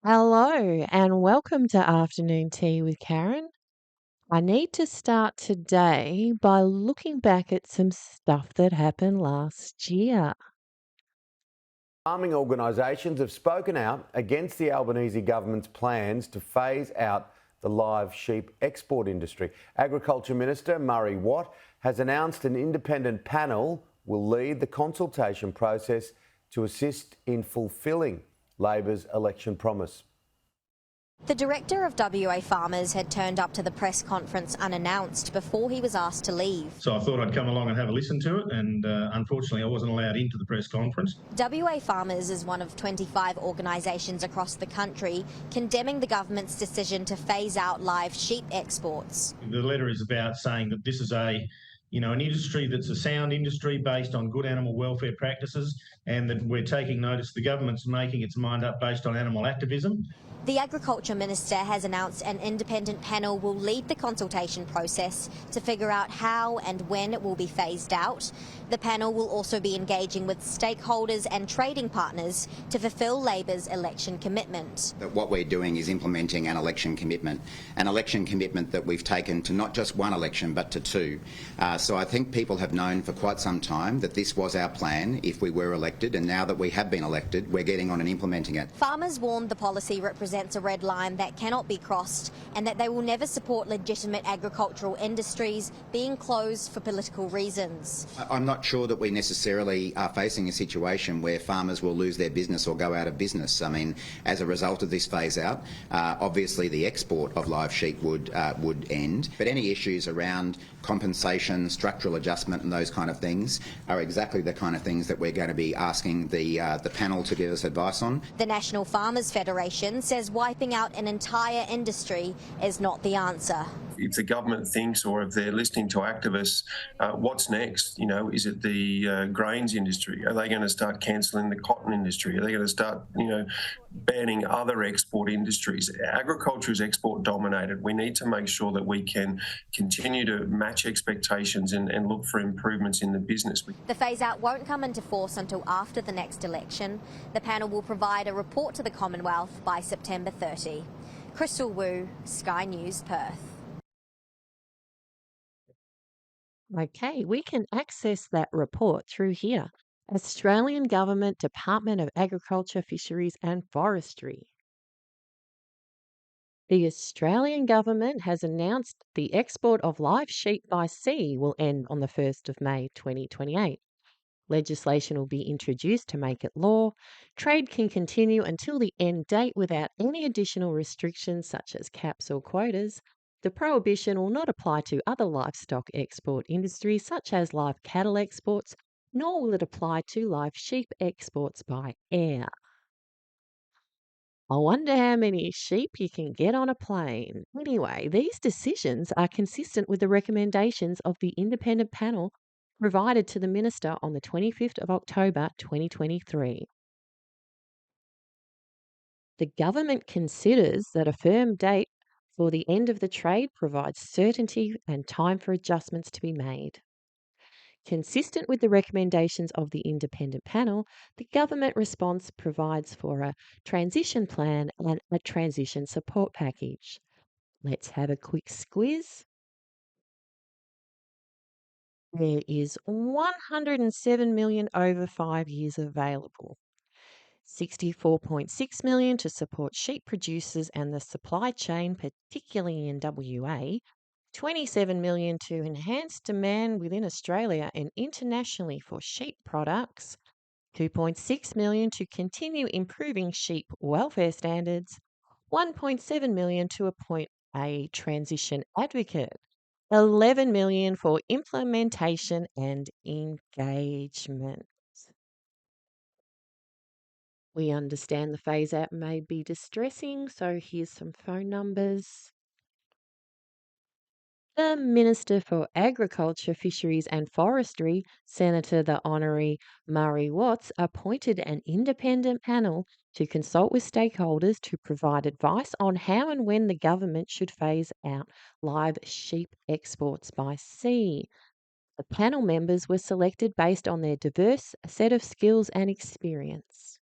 Hello and welcome to Afternoon Tea with Karen. I need to start today by looking back at some stuff that happened last year. Farming organisations have spoken out against the Albanese government's plans to phase out the live sheep export industry. Agriculture Minister Murray Watt has announced an independent panel will lead the consultation process to assist in fulfilling Labor's election promise. The director of WA Farmers had turned up to the press conference unannounced before he was asked to leave. So I thought I'd come along and have a listen to it, and unfortunately I wasn't allowed into the press conference. WA Farmers is one of 25 organisations across the country condemning the government's decision to phase out live sheep exports. The letter is about saying that this is an industry that's a sound industry based on good animal welfare practices, and that we're taking notice the government's making its mind up based on animal activism. The Agriculture Minister has announced an independent panel will lead the consultation process to figure out how and when it will be phased out. The panel will also be engaging with stakeholders and trading partners to fulfil Labor's election commitment. What we're doing is implementing an election commitment that we've taken to not just one election but to two. So I think people have known for quite some time that this was our plan if we were elected, and now that we have been elected, we're getting on and implementing it. Farmers warned the policy represents a red line that cannot be crossed and that they will never support legitimate agricultural industries being closed for political reasons. I'm not sure that we necessarily are facing a situation where farmers will lose their business or go out of business. I mean, as a result of this phase out, obviously the export of live sheep would end, but any issues around compensation, structural adjustment and those kind of things are exactly the kind of things that we're going to be asking the panel to give us advice on. The National Farmers Federation says wiping out an entire industry is not the answer. If the government thinks, or if they're listening to activists, what's next? Is it the grains industry? Are they going to start cancelling the cotton industry? Are they going to start, banning other export industries? Agriculture is export dominated. We need to make sure that we can continue to match expectations and look for improvements in the business. The phase out won't come into force until after the next election. The panel will provide a report to the Commonwealth by September 30. Crystal Wu, Sky News, Perth. Okay, we can access that report through here. Australian Government Department of Agriculture, Fisheries and Forestry. The Australian government has announced the export of live sheep by sea will end on the 1st of May 2028. Legislation will be introduced to make it law. Trade can continue until the end date without any additional restrictions such as caps or quotas. The prohibition will not apply to other livestock export industries such as live cattle exports, nor will it apply to live sheep exports by air. I wonder how many sheep you can get on a plane. Anyway, these decisions are consistent with the recommendations of the independent panel provided to the Minister on the 25th of October 2023. The government considers that a firm date for the end of the trade provides certainty and time for adjustments to be made. Consistent with the recommendations of the independent panel, the government response provides for a transition plan and a transition support package. Let's have a quick squiz. There is 107 million over 5 years available. 64.6 million to support sheep producers and the supply chain, particularly in WA. 27 million to enhance demand within Australia and internationally for sheep products. 2.6 million to continue improving sheep welfare standards. 1.7 million to appoint a transition advocate. 11 million for implementation and engagement. We understand the phase out may be distressing, so here's some phone numbers. The Minister for Agriculture, Fisheries and Forestry, Senator the Honorary Murray Watts, appointed an independent panel to consult with stakeholders to provide advice on how and when the government should phase out live sheep exports by sea. The panel members were selected based on their diverse set of skills and experience.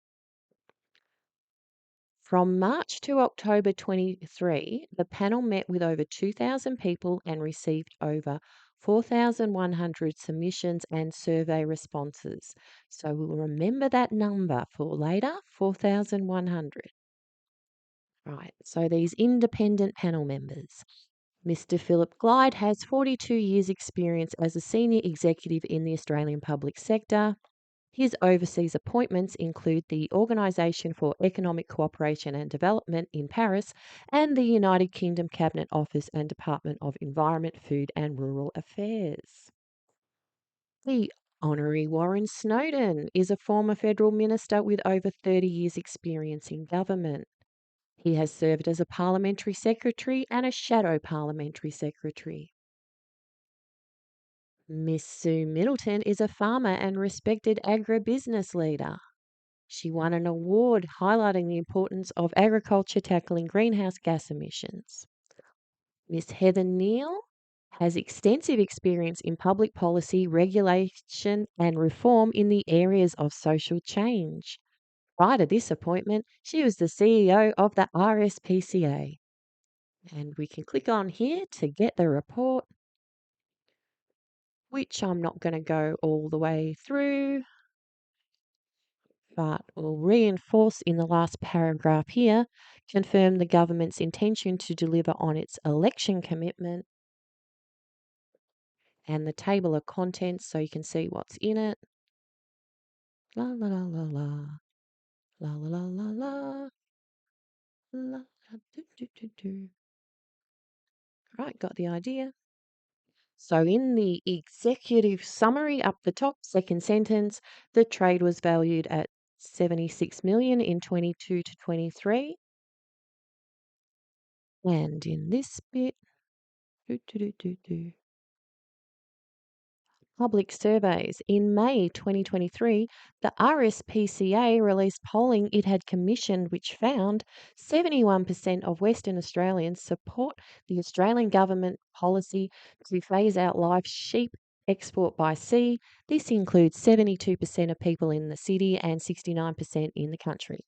From March to October 23, the panel met with over 2,000 people and received over 4,100 submissions and survey responses. So we'll remember that number for later, 4,100. Right, so these independent panel members. Mr. Philip Glyde has 42 years' experience as a senior executive in the Australian public sector. His overseas appointments include the Organisation for Economic Cooperation and Development in Paris and the United Kingdom Cabinet Office and Department of Environment, Food and Rural Affairs. The Honorary Warren Snowden is a former federal minister with over 30 years' experience in government. He has served as a parliamentary secretary and a shadow parliamentary secretary. Miss Sue Middleton is a farmer and respected agribusiness leader. She won an award highlighting the importance of agriculture tackling greenhouse gas emissions. Miss Heather Neal has extensive experience in public policy, regulation, and reform in the areas of social change. Prior to this appointment, she was the CEO of the RSPCA. And we can click on here to get the report, which I'm not going to go all the way through, but will reinforce in the last paragraph here, confirm the government's intention to deliver on its election commitment, and the table of contents so you can see what's in it. La la la la la. La la la la la. La do do do do. Right, got the idea. So in the executive summary up the top, second sentence, the trade was valued at 76 million in 22 to 23. And in this bit, public surveys. In May 2023, the RSPCA released polling it had commissioned, which found 71% of Western Australians support the Australian government policy to phase out live sheep export by sea. This includes 72% of people in the city and 69% in the country.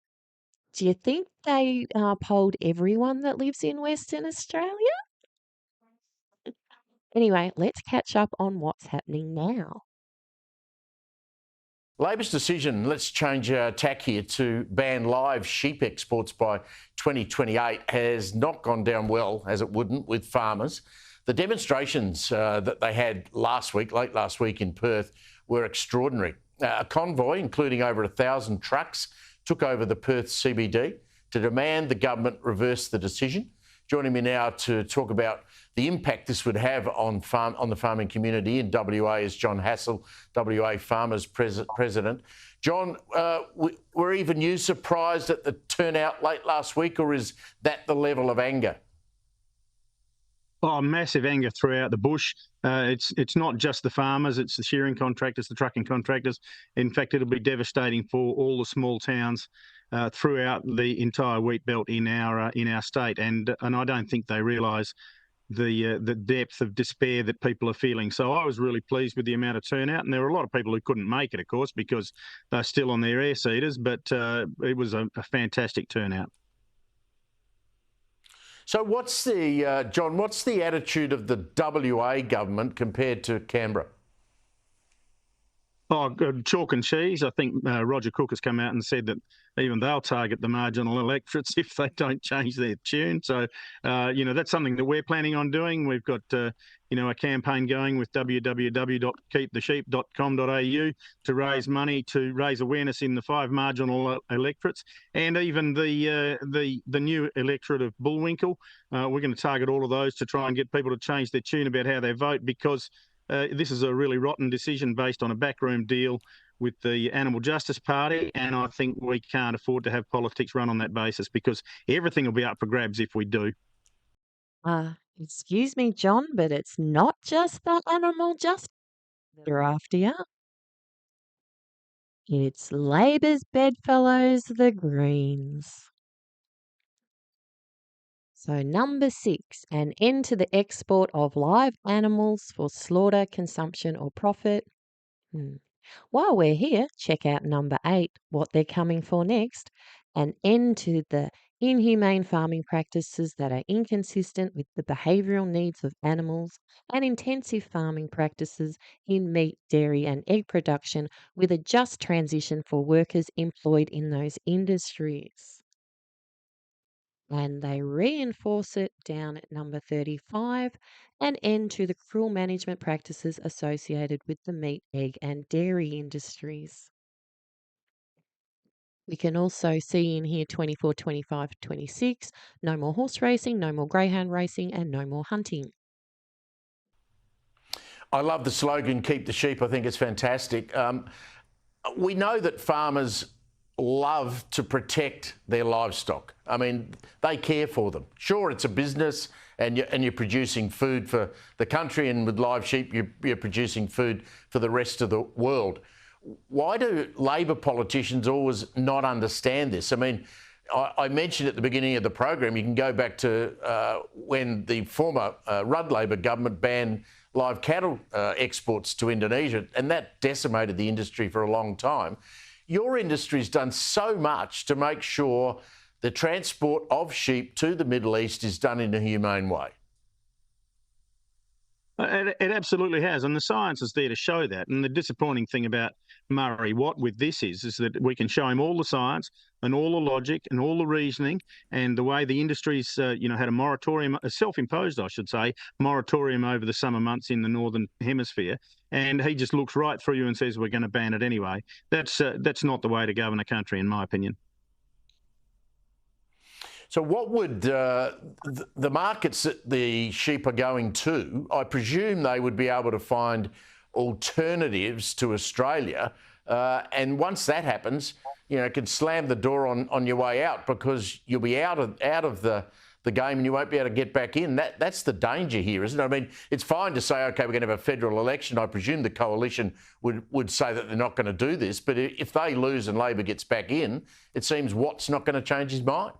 Do you think they polled everyone that lives in Western Australia? Anyway, let's catch up on what's happening now. Labor's decision, let's change tack here, to ban live sheep exports by 2028 has not gone down well, as it wouldn't, with farmers. The demonstrations that they had late last week in Perth were extraordinary. A convoy, including over 1,000 trucks, took over the Perth CBD to demand the government reverse the decision. Joining me now to talk about the impact this would have on the farming community in WA is John Hassell, WA Farmers President. John, were even you surprised at the turnout late last week, or is that the level of anger? Oh, massive anger throughout the bush. It's not just the farmers, it's the shearing contractors, the trucking contractors. In fact, it'll be devastating for all the small towns throughout the entire wheat belt in our state. And I don't think they realise the depth of despair that people are feeling. So I was really pleased with the amount of turnout, and there were a lot of people who couldn't make it, of course, because they're still on their air seeders, but it was a fantastic turnout. So what's the attitude of the WA government compared to Canberra? Oh, chalk and cheese. I think Roger Cook has come out and said that even they'll target the marginal electorates if they don't change their tune. So, that's something that we're planning on doing. We've got, a campaign going with www.keepthesheep.com.au to raise money, to raise awareness in the 5 marginal electorates, and even the new electorate of Bullwinkle. We're going to target all of those to try and get people to change their tune about how they vote, because this is a really rotten decision based on a backroom deal with the Animal Justice Party, and I think we can't afford to have politics run on that basis, because everything will be up for grabs if we do. Excuse me, John, but it's not just the Animal Justice they're after you. It's Labor's bedfellows, the Greens. So number 6, an end to the export of live animals for slaughter, consumption or profit. While we're here, check out number 8, what they're coming for next. an end to the inhumane farming practices that are inconsistent with the behavioural needs of animals, and intensive farming practices in meat, dairy, and egg production with a just transition for workers employed in those industries. And they reinforce it down at number 35, an end to the cruel management practices associated with the meat, egg, and dairy industries. We can also see in here 24, 25, 26, no more horse racing, no more greyhound racing, and no more hunting. I love the slogan, keep the sheep. I think it's fantastic. We know that farmers love to protect their livestock. I mean, they care for them. Sure, it's a business and you're producing food for the country, and with live sheep, you're producing food for the rest of the world. Why do Labor politicians always not understand this? I mean, I mentioned at the beginning of the program, you can go back to when the former Rudd Labor government banned live cattle exports to Indonesia, and that decimated the industry for a long time. Your industry's done so much to make sure the transport of sheep to the Middle East is done in a humane way. It absolutely has, and the science is there to show that. And the disappointing thing about Murray Watt with this is that we can show him all the science and all the logic and all the reasoning and the way the industry's, had a moratorium, a self-imposed, I should say, moratorium over the summer months in the Northern Hemisphere. And he just looks right through you and says, we're going to ban it anyway. That's not the way to govern a country, in my opinion. So what would the markets that the sheep are going to, I presume they would be able to find alternatives to Australia. And once that happens, it could slam the door on your way out, because you'll be out of the game and you won't be able to get back in. That's the danger here, isn't it? I mean, it's fine to say, OK, we're going to have a federal election. I presume the coalition would say that they're not going to do this. But if they lose and Labor gets back in, it seems Watt's not going to change his mind.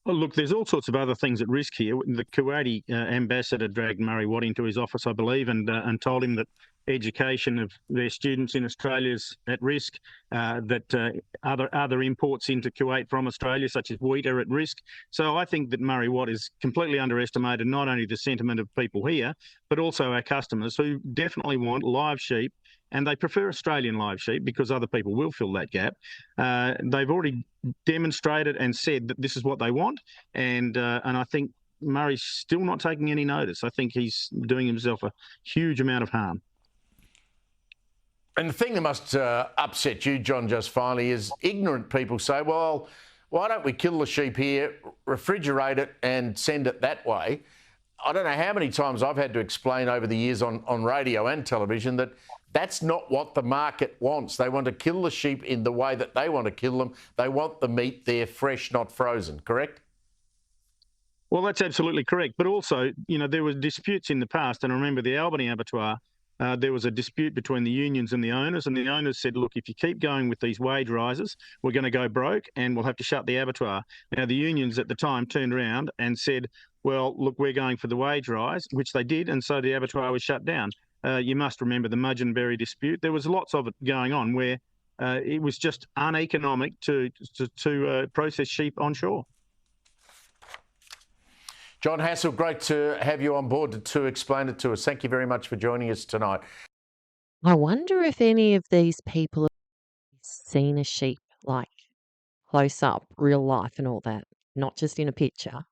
Well, look, there's all sorts of other things at risk here. The Kuwaiti ambassador dragged Murray Watt into his office, I believe, and told him that education of their students in Australia is at risk, that other imports into Kuwait from Australia, such as wheat, are at risk. So I think that Murray Watt is completely underestimated not only the sentiment of people here, but also our customers, who definitely want live sheep, and they prefer Australian live sheep because other people will fill that gap. They've already demonstrated and said that this is what they want, and I think Murray's still not taking any notice. I think he's doing himself a huge amount of harm. And the thing that must upset you, John, just finally, is ignorant people say, well, why don't we kill the sheep here, refrigerate it and send it that way? I don't know how many times I've had to explain over the years on radio and television that that's not what the market wants. They want to kill the sheep in the way that they want to kill them. They want the meat there fresh, not frozen, correct? Well, that's absolutely correct. But also, there were disputes in the past, and I remember the Albany abattoir, there was a dispute between the unions and the owners said, look, if you keep going with these wage rises, we're going to go broke and we'll have to shut the abattoir. Now, the unions at the time turned around and said, well, look, we're going for the wage rise, which they did, and so the abattoir was shut down. You must remember the Mudgeonberry dispute. There was lots of it going on where it was just uneconomic to process sheep onshore. John Hassell, great to have you on board to explain it to us. Thank you very much for joining us tonight. I wonder if any of these people have seen a sheep, like close up, real life and all that, not just in a picture.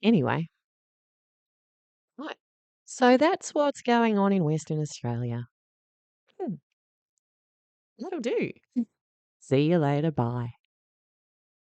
Anyway. Right. So that's what's going on in Western Australia. That'll do. See you later. Bye.